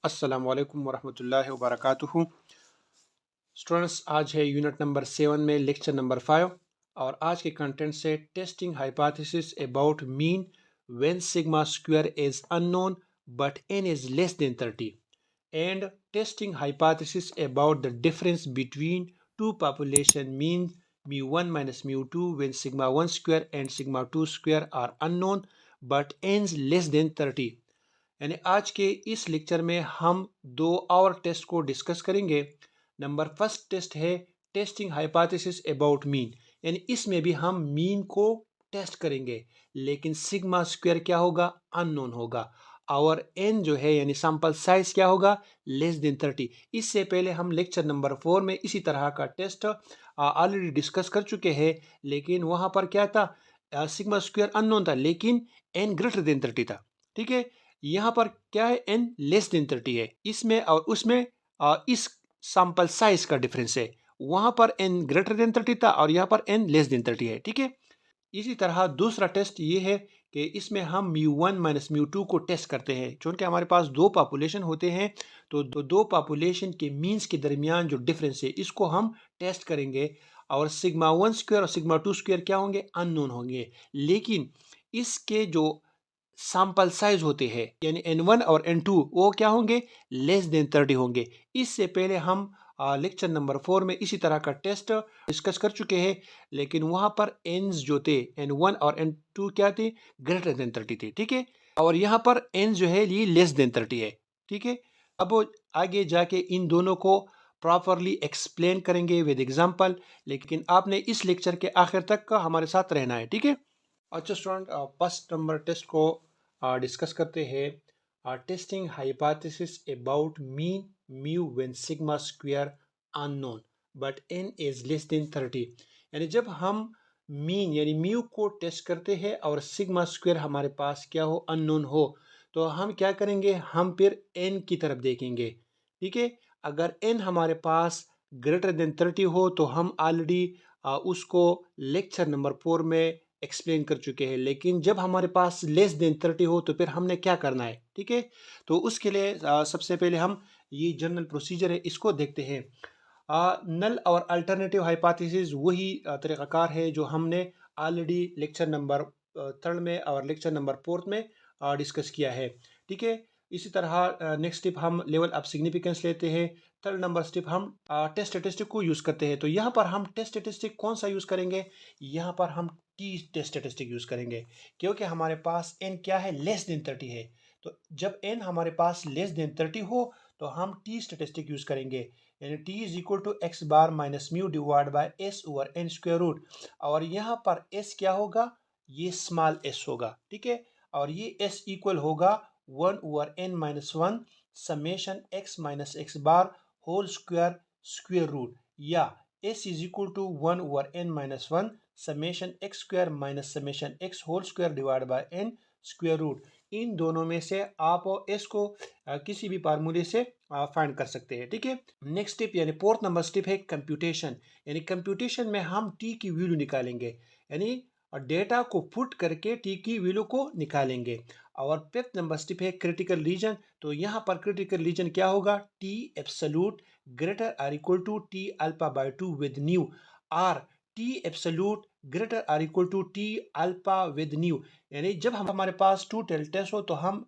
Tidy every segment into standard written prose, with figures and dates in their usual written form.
अस्सलाम वालेकुम वरहमतुल्लाहि वबरकातुहू। स्टूडेंट्स, आज है यूनिट नंबर 7 में लेक्चर नंबर 5 और आज के कंटेंट से testing hypothesis about mean when sigma square is unknown but n is less than 30 and testing hypothesis about the difference between two population mean mu1 minus mu2 when sigma 1 square and sigma 2 square are unknown but n less than 30। यानी आज के इस lecture में हम दो और test को discuss करेंगे। नंबर फर्स्ट टेस्ट है टेस्टिंग हाइपोथेसिस अबाउट मीन, यानी इसमें भी हम मीन को टेस्ट करेंगे, लेकिन सिग्मा स्क्वायर क्या होगा, अननोन होगा। और एन जो है यानी सैंपल साइज क्या होगा, लेस देन 30। इससे पहले हम लेक्चर नंबर 4 में इसी तरह का टेस्ट ऑलरेडी डिस्कस कर चुके हैं, लेकिन वहां पर क्या था, सिग्मा स्क्वायर अननोन था लेकिन एन ग्रेटर देन 30 था। ठीक है, यहाँ पर क्या है, एन लेस देन 30 है। इसमें और उसमें इस सैंपल साइज का डिफरेंस है। वहां पर एन ग्रेटर देन 30 था और यहाँ पर एन लेस देन 30 है। ठीक है, इसी तरह दूसरा टेस्ट ये है कि इसमें हम mu one minus mu two को टेस्ट करते हैं। चूंकि हमारे पास दो पॉपुलेशन होते हैं तो दो पॉपुलेशन के मीन्स के दरमियान जो डिफरेंस है इसको हम टेस्ट करेंगे। और सिग्मा वन स्क्वायर और सिग्मा टू स्क्वायर क्या होंगे, अननोन होंगे, लेकिन इसके जो सैंपल साइज होते हैं यानी n1 और n2 वो क्या होंगे, लेस देन 30 होंगे। इससे पहले हम लेक्चर नंबर 4 में इसी तरह का टेस्ट डिस्कस कर चुके हैं, लेकिन वहां पर एन्स जो थे n1 और n2 क्या थे, ग्रेटर देन 30 थे। ठीक है, और यहाँ पर एन्स जो है ये लेस देन 30 है। ठीक है, अब वो आगे जाके इन दोनों को प्रॉपरली एक्सप्लेन करेंगे विद एग्जांपल, लेकिन आपने इस लेक्चर के आखिर तक का हमारे साथ रहना है। ठीक है, अच्छा स्टूडेंट, फर्स्ट नंबर टेस्ट को डिस्कस करते हैं। Testing hypothesis about mean mu when sigma square unknown but n is less than 30। यानी जब हम मीन यानी म्यू को टेस्ट करते हैं और सिग्मा स्क्वायर हमारे पास क्या हो, अननोन हो, तो हम क्या करेंगे, हम फिर n की तरफ देखेंगे। ठीक है, अगर n हमारे पास ग्रेटर देन 30 हो तो हम ऑलरेडी उसको लेक्चर नंबर 4 में एक्सप्लेन कर चुके हैं, लेकिन जब हमारे पास लेस देन 30 हो तो फिर हमने क्या करना है। ठीक है, तो उसके लिए सबसे पहले हम ये जनरल प्रोसीजर है इसको देखते हैं। नल और अल्टरनेटिव हाइपोथेसिस वही तरीक़ाकार है जो हमने ऑलरेडी लेक्चर नंबर 3 में और लेक्चर नंबर 4 में डिस्कस किया है। ठीक है, इसी तरह नेक्स्ट स्टेप हम लेवल ऑफ सिग्निफिकेंस लेते हैं। थर्ड नंबर स्टेप हम टेस्ट स्टेटिस्टिक को यूज़ करते हैं। तो यहाँ पर हम टेस्ट स्टेटिस्टिक कौन सा यूज़ करेंगे, यहाँ पर हम टी टेस्ट स्टेटिस्टिक यूज़ करेंगे, क्योंकि हमारे पास एन क्या है, लेस देन 30 है। तो जब एन हमारे पास लेस देन 30 हो तो हम टी स्टेटिस्टिक यूज़ करेंगे, यानी T is equal to X bar minus mu divide by S over N square root. और यहाँ पर एस क्या होगा, ये स्मॉल एस होगा। ठीक है, और ये एस इक्वल होगा 1 over N minus 1 summation X minus X bar whole square square root, या S is equal to 1 over N minus 1 summation X square minus summation X whole square divide by N square root. इन दोनों में से आप S को किसी भी फार्मूले से फाइंड कर सकते हैं। ठीक है, नेक्स्ट स्टेप यानी फोर्थ नंबर स्टेप है कंप्यूटेशन। यानी कंप्यूटेशन में हम टी की वैल्यू निकालेंगे, यानी डेटा को पुट करके टी की वैल्यू को निकालेंगे। और फिफ्थ नंबर स्टेप है क्रिटिकल रीजन। तो यहाँ पर क्रिटिकल रीजन क्या होगा, T absolute greater or equal to T alpha by 2 with nu, or T absolute greater or equal to T alpha with nu. यानी जब हमारे पास टू टेल टेस्ट हो तो हम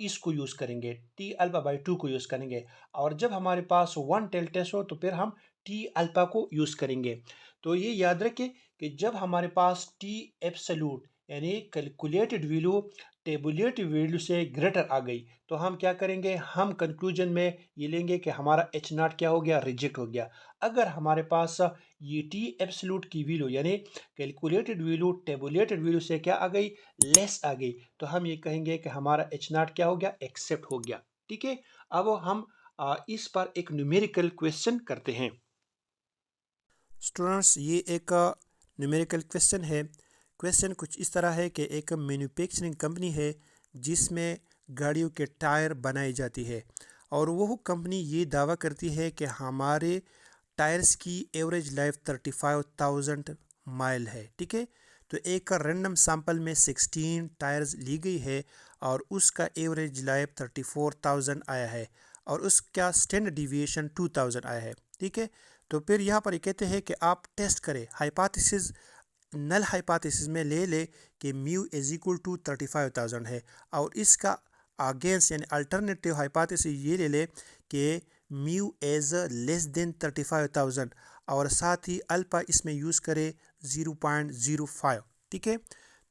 इसको यूज़ करेंगे, टी अल्फा बाई 2 को यूज़ करेंगे। और जब हमारे पास वन टेल टेस्ट हो तो फिर हम टी अल्फा को यूज़ करेंगे। तो ये याद रखें कि जब हमारे पास टी एब्सोल्यूट यानी कैलकुलेटेड वैल्यू टेबुलेटेड वैल्यू से ग्रेटर आ गई तो हम क्या करेंगे, हम कंक्लूजन में ये लेंगे कि हमारा एच नॉट क्या हो गया, रिजेक्ट हो गया। अगर हमारे पास ये टी एब्सोल्यूट की वैल्यू यानी कैलकुलेटेड वैल्यू टेबुलेटेड वैल्यू से क्या आ गई, लेस आ गई, तो हम ये कहेंगे कि हमारा एच नॉट क्या हो गया, एक्सेप्ट हो गया। ठीक है, अब हम इस पर एक न्यूमेरिकल क्वेश्चन करते हैं। स्टूडेंट्स, ये एक न्यूमेरिकल क्वेश्चन है। क्वेश्चन कुछ इस तरह है कि एक मैन्युफैक्चरिंग कंपनी है जिसमें गाड़ियों के टायर बनाई जाती है, और वह कंपनी ये दावा करती है कि हमारे टायर्स की एवरेज लाइफ 35,000 माइल है। ठीक है, तो एक रैंडम सैंपल में 16 टायर्स ली गई है और उसका एवरेज लाइफ 34,000 आया है। और उसका स्टैंडर्ड डिविएशन 2000 आया है। ठीक है, तो फिर यहाँ पर ये कहते हैं कि आप टेस्ट करें हाइपोथेसिस, नल हाइपोथेसिस में ले ले कि म्यू इज इक्वल टू 35,000 है, और इसका अगेंस्ट यानी अल्टरनेटिव हाइपोथेसिस ये ले ले कि म्यू एज लेस देन 35,000, और साथ ही अल्फा इसमें यूज़ करे 0.05। ठीक है,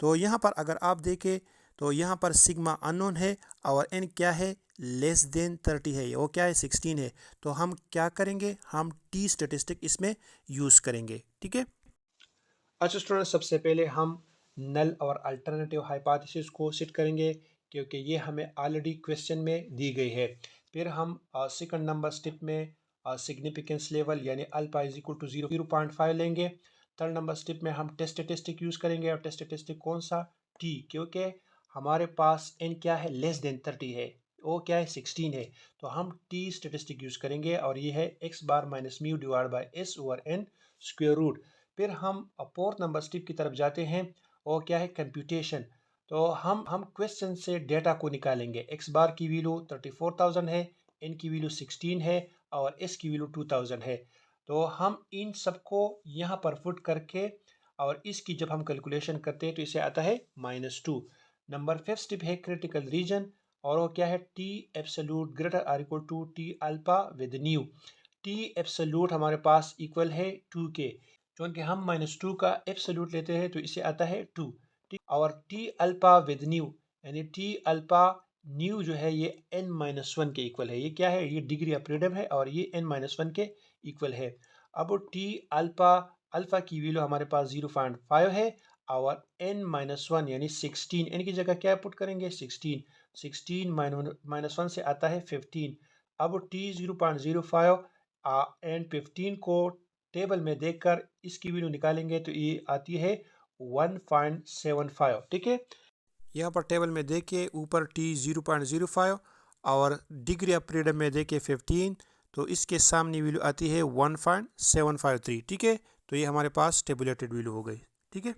तो यहाँ पर अगर आप देखें तो यहाँ पर सिग्मा अननोन है और एन क्या है, लेस देन 30 है, वो क्या है 16 है। तो हम क्या करेंगे, हम टी स्टेटिस्टिक इसमें यूज़ करेंगे। ठीक है, अच्छा स्टूडेंट, सबसे पहले हम नल और अल्टरनेटिव हाइपोथेसिस को सेट करेंगे क्योंकि ये हमें ऑलरेडी क्वेश्चन में दी गई है। फिर हम सेकंड नंबर स्टेप में सिग्निफिकेंस लेवल यानी अल्फा इज इक्वल टू 0.5 लेंगे। थर्ड नंबर स्टेप में हम टेस्ट स्टेटिस्टिक यूज़ करेंगे, और टेस्ट स्टेटिस्टिक कौन सा, टी, क्योंकि हमारे पास एन क्या है, लेस देन 30 है, ओ क्या है 16 है, तो हम टी स्टेटिस्टिक यूज़ करेंगे, और ये है X bar minus mu divide by S over N square root. फिर हम फोर्थ नंबर स्टेप की तरफ जाते हैं, और क्या है, कंप्यूटेशन। तो हम क्वेश्चन से डेटा को निकालेंगे। एक्स बार की वैल्यू 34,000 है, एन की वैल्यू 16 है, और एस की वैल्यू 2000 है। तो हम इन सबको यहाँ पर पुट करके और इसकी जब हम कैलकुलेशन करते हैं तो इसे आता है -2। नंबर फिफ्थ स्टेप है क्रिटिकल रीजन, और वो क्या है, T absolute greater or equal to T alpha with nu. T absolute हमारे पास इक्वल है 2 के, क्योंकि हम -2 का एब्सोल्यूट लेते हैं तो इसे आता है 2। ठीक, और टी अल्फा विद न्यू यानी टी अल्फा न्यू जो है ये n-1 के इक्वल है। ये क्या है, ये डिग्री ऑफ फ्रीडम है और ये n-1 के इक्वल है। अब टी अल्फा अल्फा की वैल्यू हमारे पास 0.5 है, और n-1 यानी 16, n की जगह क्या पुट करेंगे, 16, 16 -1 से आता है 15। अब t 0.05 एंड 15 को टेबल में देखकर इसकी वैल्यू निकालेंगे तो ये आती है 1.75। ठीक है, यहाँ पर टेबल में देखिए ऊपर टी 0.05 और डिग्री ऑफ फ्रीडम में देखिए 15, तो इसके सामने वैल्यू आती है 1.753। ठीक है, तो ये हमारे पास टेबुलेटेड वैल्यू हो गई। ठीक है,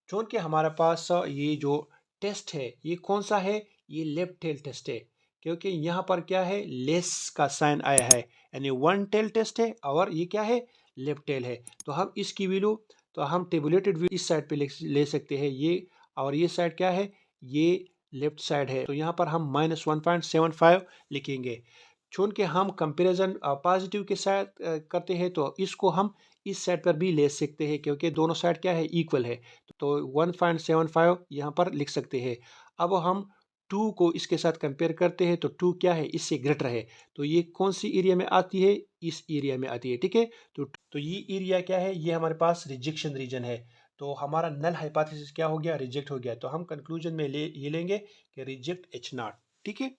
चूँकि हमारे पास ये जो टेस्ट है ये कौन सा है, ये लेफ्ट टेल टेस्ट है, क्योंकि यहाँ पर क्या है, लेस का साइन आया है, यानी वन टेल टेस्ट है, और ये क्या है, लेफ्ट टेल है। तो हम इसकी वैल्यू, तो हम टेबुलेटेड वैल्यू इस साइड पे ले सकते हैं ये, और ये साइड क्या है, ये लेफ्ट साइड है, तो यहाँ पर हम -1.75 लिखेंगे। चूँकि हम कंपेरिजन पॉजिटिव के साथ करते हैं तो इसको हम इस साइड पर भी ले सकते हैं, क्योंकि दोनों साइड क्या है, इक्वल है, तो 1.75 यहाँ पर लिख सकते हैं। अब हम 2 को इसके साथ कंपेयर करते हैं तो 2 क्या है, इससे ग्रेटर है, तो ये कौन सी एरिया में आती है, इस एरिया में आती है। ठीक है, तो ये एरिया क्या है, ये हमारे पास रिजेक्शन रीजन है, तो हमारा नल हाइपोथेसिस क्या हो गया, रिजेक्ट हो गया, तो हम कंक्लूजन में ये लेंगे कि रिजेक्ट H0। ठीक है,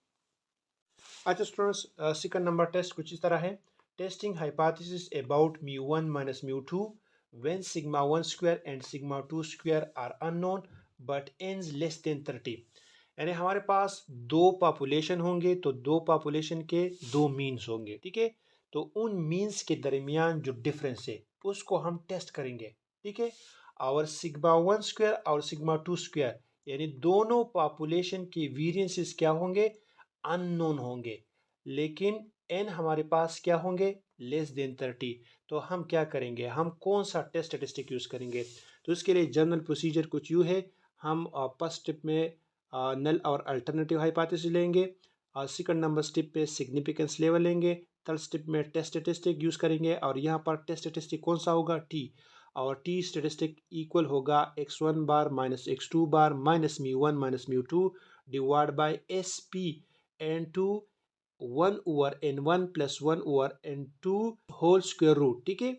अच्छा स्टूडेंट्स, सेकंड नंबर टेस्ट कुछ इस तरह है, testing hypothesis about μ1 minus μ2 when sigma 1 square and sigma 2 square are unknown but ends less than 30। यानी हमारे पास दो पॉपुलेशन होंगे, तो दो पॉपुलेशन के दो मीन्स होंगे। ठीक है, तो उन मीन्स के दरमियान जो डिफरेंस है उसको हम टेस्ट करेंगे। ठीक है, और सिग्मा 1 स्क्वायर और सिग्मा 2 स्क्वायर यानी दोनों पॉपुलेशन के वेरिएंसेस क्या होंगे, अननोन होंगे, लेकिन एन हमारे पास क्या होंगे, लेस देन 30। तो हम क्या करेंगे, हम कौन सा टेस्ट स्टेटिस्टिक यूज़ करेंगे, तो इसके लिए जनरल प्रोसीजर कुछ यूँ है, हम फर्स्ट स्टेप में नल और अल्टरनेटिव हाइपोथेसिस लेंगे, सेकंड नंबर स्टेप पे सिग्निफिकेंस लेवल लेंगे, थर्ड स्टेप में टेस्ट स्टेटिस्टिक यूज़ करेंगे, और यहाँ पर टेस्ट स्टेटिस्टिक कौन सा होगा, टी, और टी स्टेटिस्टिक इक्वल होगा x1 bar minus x2 bar minus μ1 minus μ2 divide by S P n2 1 over n1 plus 1 over n2 whole square root. ठीक है,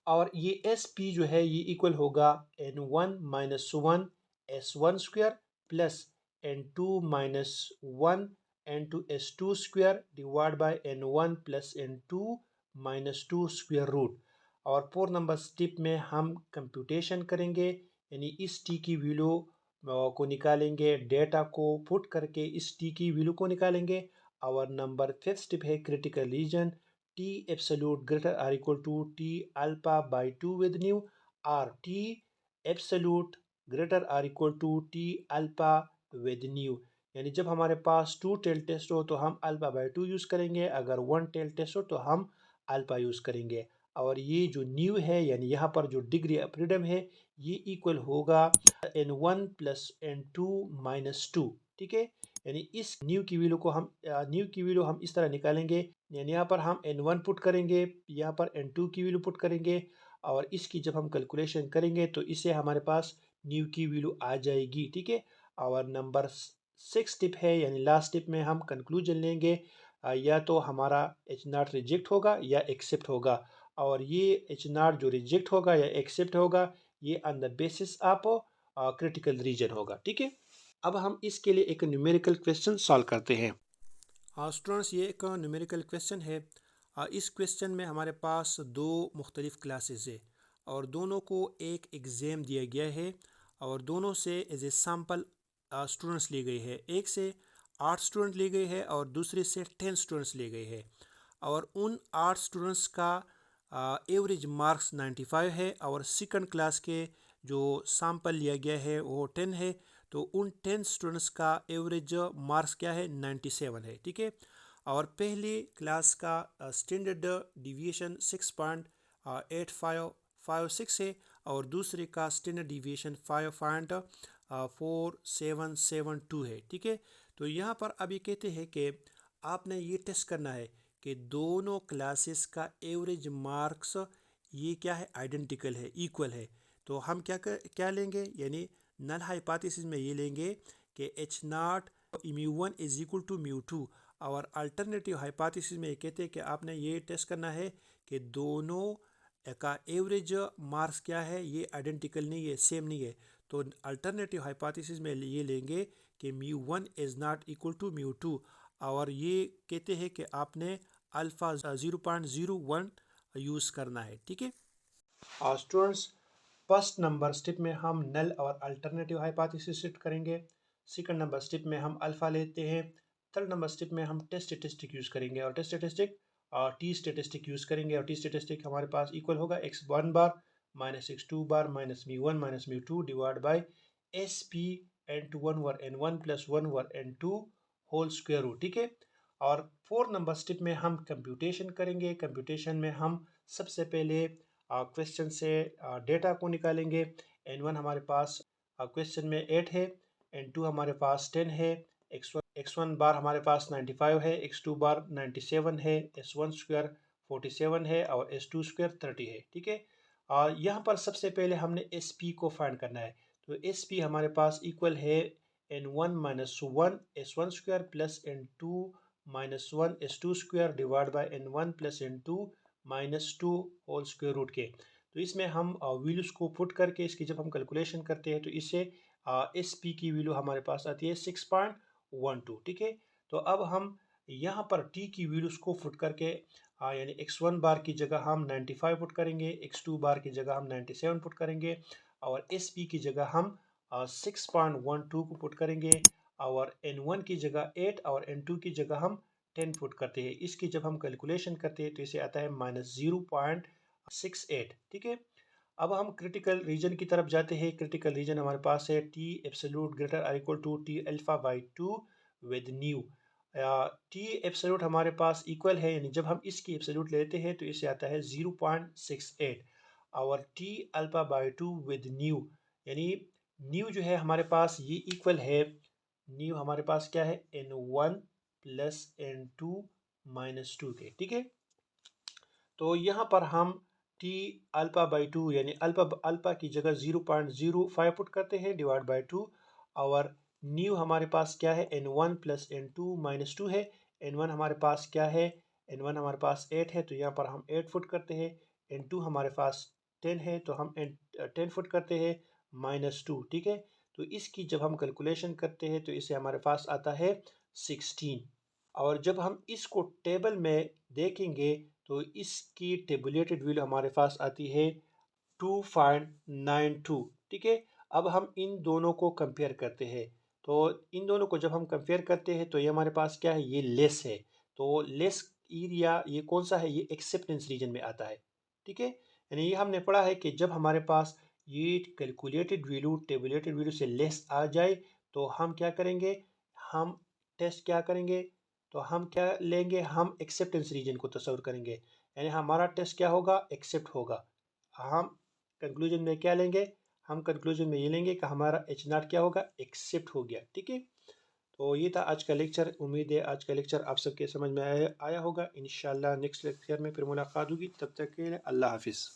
और ये एस पी जो है ये इक्वल होगा n1 minus 1 s1 square plus n2 minus 1 n2 s2 square divide by n1 plus n2 minus 2 square root. और 4 number step में हम कंप्यूटेशन करेंगे, यानी इस टी की वैल्यू को निकालेंगे, डेटा को पुट करके इस टी की वैल्यू को निकालेंगे। और नंबर फिफ्थ स्टेप है critical reason, t absolute greater or equal to t alpha by 2 with nu, or t absolute greater or equal to t alpha with nu। यानी जब हमारे पास 2 टेल टेस्ट हो तो हम अल्फ़ा बाई 2 यूज़ करेंगे, अगर 1 tail test हो तो हम अल्फ़ा यूज़ करेंगे। और ये जो न्यू है यानी यहाँ पर जो डिग्री ऑफ फ्रीडम है ये इक्वल होगा n1 प्लस n2 माइनस 2। ठीक है, यानी इस न्यू की वैल्यू हम इस तरह निकालेंगे, यानी यहाँ पर हम n1 पुट करेंगे, यहाँ पर n2 की वैल्यू पुट करेंगे और इसकी जब हम कैलकुलेशन करेंगे तो इससे हमारे पास न्यू की वैल्यू आ जाएगी। ठीक है, और नंबर 6 टिप है यानी लास्ट टिप में हम कंक्लूजन लेंगे, या तो हमारा H0 रिजेक्ट होगा या एक्सेप्ट होगा, और ये H0 जो रिजेक्ट होगा या एक्सेप्ट होगा ये on the basis of critical reason होगा। ठीक है, अब हम इसके लिए एक न्यूमेरिकल क्वेश्चन सॉल्व करते हैं। स्टूडेंट्स, ये एक न्यूमेरिकल क्वेश्चन है। इस क्वेश्चन में हमारे पास दो मुख्तलिफ क्लासेस है और दोनों को एक एग्ज़ाम दिया गया है और दोनों से एज ए सैम्पल स्टूडेंट्स लिए गए हैं। एक से 8 स्टूडेंट लिए गए हैं और दूसरे से 10 स्टूडेंट्स लिए गए हैं और उन 8 स्टूडेंट्स का एवरेज मार्क्स 95 है और सेकंड क्लास के जो सैम्पल लिया गया है वो 10 है, तो उन 10 स्टूडेंट्स का एवरेज मार्क्स क्या है 97 है। ठीक है, और पहले क्लास का स्टैंडर्ड डिविएशन 6.8556 है और दूसरे का स्टैंडर्ड डिविएशन 5.4772 है। ठीक है, तो यहाँ पर अभी कहते हैं कि आपने ये टेस्ट करना है कि दोनों क्लासेस का एवरेज मार्क्स ये क्या है आइडेंटिकल है, इक्वल है। तो हम क्या लेंगे, यानी नल हाइपोथेसिस में ये लेंगे कि H0 μ1 इज इक्वल टू μ2, और अल्टरनेटिव हाइपोथेसिस में ये कहते हैं कि आपने ये टेस्ट करना है कि दोनों का एवरेज मार्क्स क्या है ये आइडेंटिकल नहीं है, सेम नहीं है। तो अल्टरनेटिव हाइपोथेसिस में ये लेंगे कि μ1 इज़ नॉट इक्वल टू μ2, और ये कहते हैं कि आपने अल्फ़ा 0.01 यूज़ करना है। ठीक है, स्टूडेंट्स, फर्स्ट नंबर स्टेप में हम नल और अल्टरनेटिव हाइपोथेसिस सेट करेंगे, सेकंड नंबर स्टेप में हम अल्फ़ा लेते हैं, थर्ड नंबर स्टेप में हम टेस्ट स्टेटिस्टिक यूज़ करेंगे और test statistic T statistic use करेंगे और टी स्टेटिस्टिक हमारे पास इक्वल होगा x1 bar minus x2 bar minus μ1 minus μ2 divide by S P n2 1 over n1 plus 1 over n2 whole square root. ठीक है, और फोर्थ नंबर स्टेप में हम कंप्यूटेशन करेंगे। कंप्यूटेशन में हम सबसे पहले क्वेश्चन से डेटा को निकालेंगे। n1 हमारे पास क्वेश्चन में 8 है, n2 हमारे पास 10 है, x1 बार हमारे पास 95 है, x2 बार 97 है, s1 स्क्वायर 47 है और s2 स्क्वायर 30 है। ठीक है, यहाँ पर सबसे पहले हमने sp को फाइंड करना है, तो sp हमारे पास इक्वल है n1 minus 1 s1 square plus n2 minus 1 s2 square divide by n1 plus n2 minus 2 whole square root के। तो इसमें हम वैल्यूज़ को पुट करके इसकी जब हम कैलकुलेशन करते हैं तो इससे एस पी की वैल्यू हमारे पास आती है 6.12। ठीक है, तो अब हम यहाँ पर टी की वैल्यूज़ को पुट करके यानी x1 बार की जगह हम 95 पुट करेंगे, x2 बार की जगह हम 97 पुट करेंगे और एस पी की जगह हम 6.12 को पुट करेंगे और n1 की जगह 8 और n2 की जगह हम 10 पुट करते हैं। इसकी जब हम कैलकुलेशन करते हैं तो इसे आता है माइनस 0.68। ठीक है, अब हम क्रिटिकल रीजन की तरफ जाते हैं। क्रिटिकल रीजन हमारे पास है टी एब्सोल्यूट ग्रेटर और equal to T alpha by 2 with nu. T absolute हमारे पास इक्वल है, यानी जब हम इसकी एब्सोल्यूट लेते हैं तो इसे आता है 0.68 और T alpha by 2 with nu, यानी न्यू जो है हमारे पास ये इक्वल है, न्यू हमारे पास क्या है n1 प्लस n2 माइनस 2 के। ठीक है, तो यहाँ पर हम टी अल्फा बाई 2 यानी अल्फा की जगह 0.05 पुट करते हैं डिवाइड बाई 2 और न्यू हमारे पास क्या है n1 प्लस n2 माइनस 2 है। n1 हमारे पास क्या है, n1 हमारे पास 8 है तो यहाँ पर हम 8 फुट करते हैं, n2 हमारे पास 10 है तो हम 10 फुट करते हैं माइनस 2। ठीक है, तो इसकी जब हम कैलकुलेशन करते हैं तो इसे हमारे पास आता है 16, और जब हम इसको टेबल में देखेंगे तो इसकी टेबुलेटेड वैल्यू हमारे पास आती है 2.92। ठीक है, अब हम इन दोनों को कंपेयर करते हैं, तो इन दोनों को जब हम कंपेयर करते हैं तो ये हमारे पास क्या है, ये लेस है, तो लेस एरिया ये कौन सा है, ये एक्सेप्टेंस रीजन में आता है। ठीक है, यानी ये हमने पढ़ा है कि जब हमारे पास ये कैलकुलेटेड वैल्यू टेबुलेटेड वैल्यू से लेस आ जाए तो हम क्या करेंगे, हम टेस्ट क्या करेंगे, तो हम क्या लेंगे, हम एक्सेप्टेंस रीजन को तस्वर करेंगे, यानी हमारा टेस्ट क्या होगा, एक्सेप्ट होगा। हम कंक्लूजन में क्या लेंगे, हम कंक्लूजन में ये लेंगे कि हमारा एच नॉट क्या होगा, एक्सेप्ट हो गया। ठीक है, तो ये था आज का लेक्चर। उम्मीद है आज का लेक्चर आप सबके समझ में आया होगा। इंशाल्लाह नेक्स्ट लेक्चर में फिर मुलाकात होगी, तब तक के लिए अल्लाह हाफिज़।